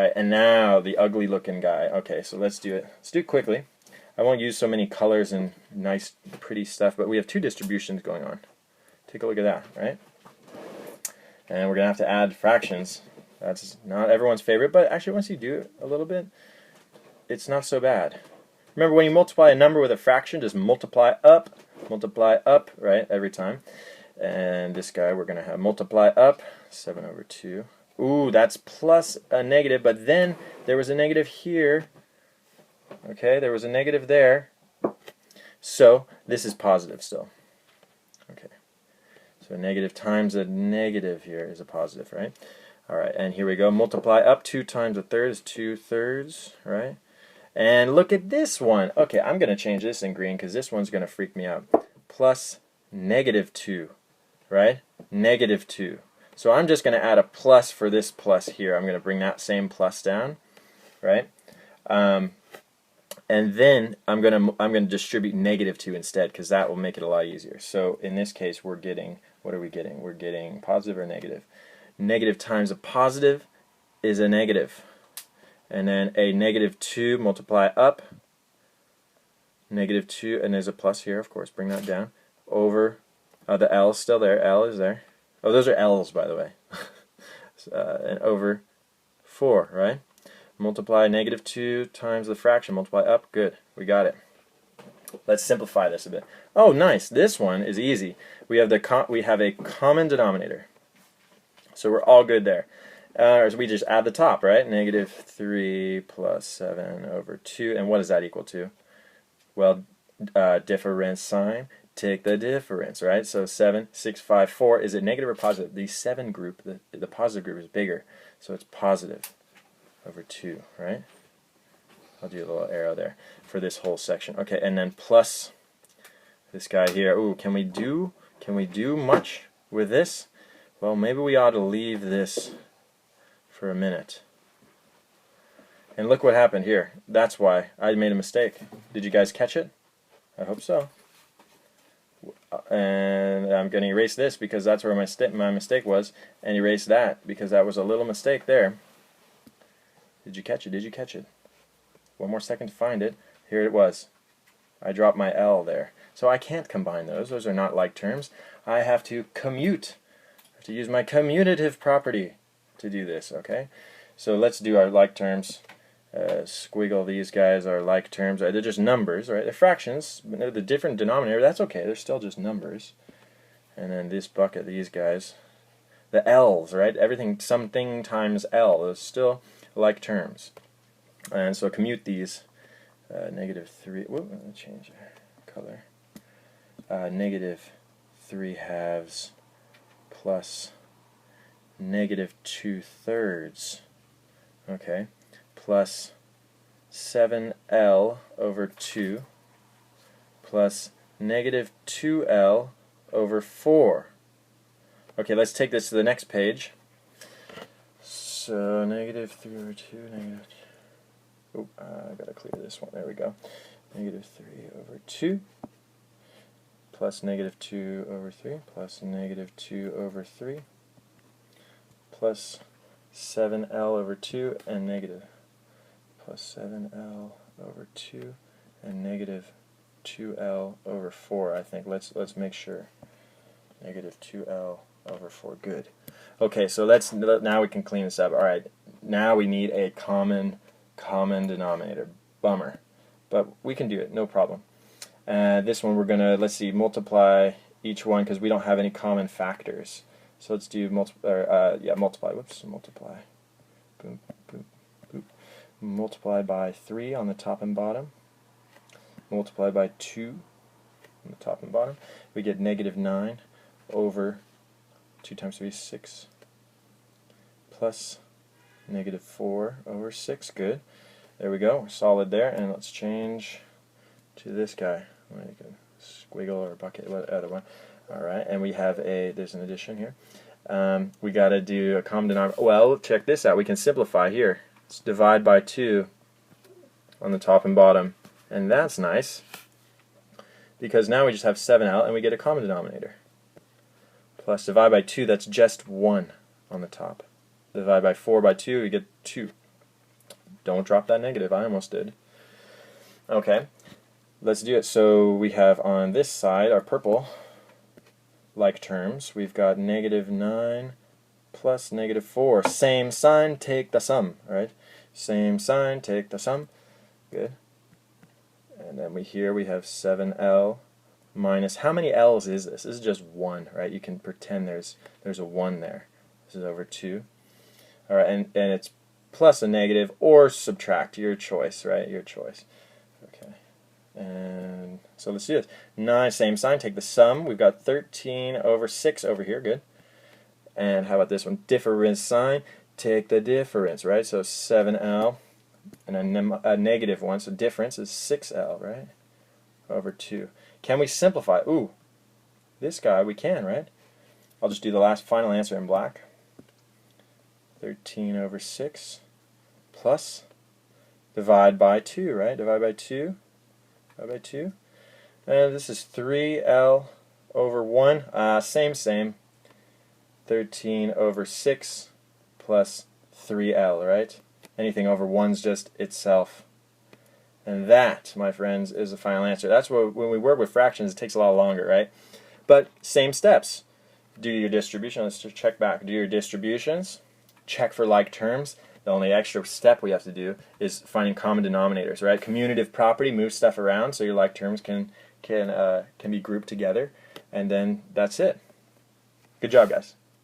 Alright, and now the ugly looking guy. Okay, so let's do it. Let's do it quickly. I won't use so many colors and nice, pretty stuff, but we have two distributions going on. Take a look at that, right? And we're going to have to add fractions. That's not everyone's favorite, but actually once you do it a little bit, it's not so bad. Remember, when you multiply a number with a fraction, just multiply up, right, every time. And this guy we're going to have multiply up, 7 over 2. Ooh, that's plus a negative, but then there was a negative here. Okay, there was a negative there. So this is positive still. Okay. So negative times a negative here is a positive, right? Alright, and here we go. Multiply up. 2 times a third is 2/3, right? And look at this one. Okay, I'm going to change this in green because this one's going to freak me out. Plus -2, right? -2. So I'm just going to add a plus for this plus here. I'm going to bring that same plus down, right? And then I'm going to distribute -2 instead, because that will make it a lot easier. So in this case, we're getting, what are we getting? We're getting positive or negative. Negative times a positive is a negative. And then a -2 multiply up, -2, and there's a plus here, of course, bring that down, over, the L is still there, L is there. Oh, those are L's, by the way. And over 4, right? Multiply -2 times the fraction, multiply up, good, we got it. Let's simplify this a bit. Oh, nice, this one is easy. We have a common denominator. So we're all good there. So we just add the top, right? -3 plus 7 over 2. And what does that equal to? Well, difference sign. Take the difference, right? So 7, 6, 5, 4. Is it negative or positive? The 7 group, the positive group is bigger. So it's positive over 2, right? I'll do a little arrow there for this whole section. Okay, and then plus this guy here. Ooh, can we do much with this? Well, maybe we ought to leave this for a minute. And look what happened here. That's why I made a mistake. Did you guys catch it? I hope so. And I'm going to erase this because that's where my mistake was, and erase that because that was a little mistake there. Did you catch it? Did you catch it? One more second to find it. Here it was. I dropped my L there. So I can't combine those. Those are not like terms. I have to commute. I have to use my commutative property to do this, okay? So let's do our like terms. Squiggle, these guys are like terms. They're just numbers, right? They're fractions, but they're the different denominator. That's okay. They're still just numbers. And then this bucket, these guys, the L's, right? Everything, something times L is still like terms. And so commute these. -3. Whoop, let me change the color. -3 halves plus -2/3. Okay. Plus 7L over 2 plus -2L over 4. Okay, let's take this to the next page. So -3 over 2, negative. Oh, I gotta clear this one. There we go. -3 over 2 plus -2 over 3 plus -2 over 3 plus 7L over 2 and negative. Plus 7L over 2 and -2L over 4. I think let's make sure. -2L over 4. Good. Okay, so now we can clean this up. All right. Now we need a common denominator. Bummer, but we can do it. No problem. This one we're gonna multiply each one because we don't have any common factors. So let's do multiply. Whoops, multiply. Boom, boom, boom. Multiply by 3 on the top and bottom. Multiply by 2 on the top and bottom. We get -9 over 2 times 3 is 6 plus -4 over 6. Good. There we go. We're solid there. And let's change to this guy. Like a squiggle or a bucket, whatever one. Alright, and we have there's an addition here. We got to do a common denominator. Well, check this out. We can simplify here. Let's divide by 2 on the top and bottom. And that's nice, because now we just have 7L and we get a common denominator. Plus divide by 2, that's just 1 on the top. Divide by 4 by 2, we get 2. Don't drop that negative. I almost did. Okay, let's do it. So we have on this side, our purple, like terms. We've got negative 9 plus negative 4. Same sign, take the sum, right? Same sign, take the sum. Good. And then here we have 7L minus, how many L's is this? This is just 1, right? You can pretend there's a 1 there. This is over 2. All right, and it's plus a negative or subtract, your choice, right? Your choice. Okay. And so let's do this. 9, same sign, take the sum. We've got 13 over 6 over here, good. And how about this one? Difference sign, take the difference, right? So 7L and a negative 1, so difference is 6L, right? Over 2. Can we simplify? Ooh, this guy we can, right? I'll just do the last final answer in black. 13 over 6 plus divide by 2, right? Divide by 2. Divide by 2. And this is 3L over 1. Same. 13 over 6 plus 3L, right? Anything over 1's just itself. And that, my friends, is the final answer. That's what, when we work with fractions, it takes a lot longer, right? But same steps. Do your distribution. Let's just check back. Do your distributions. Check for like terms. The only extra step we have to do is finding common denominators, right? Commutative property moves stuff around so your like terms can be grouped together, and then that's it. Good job, guys.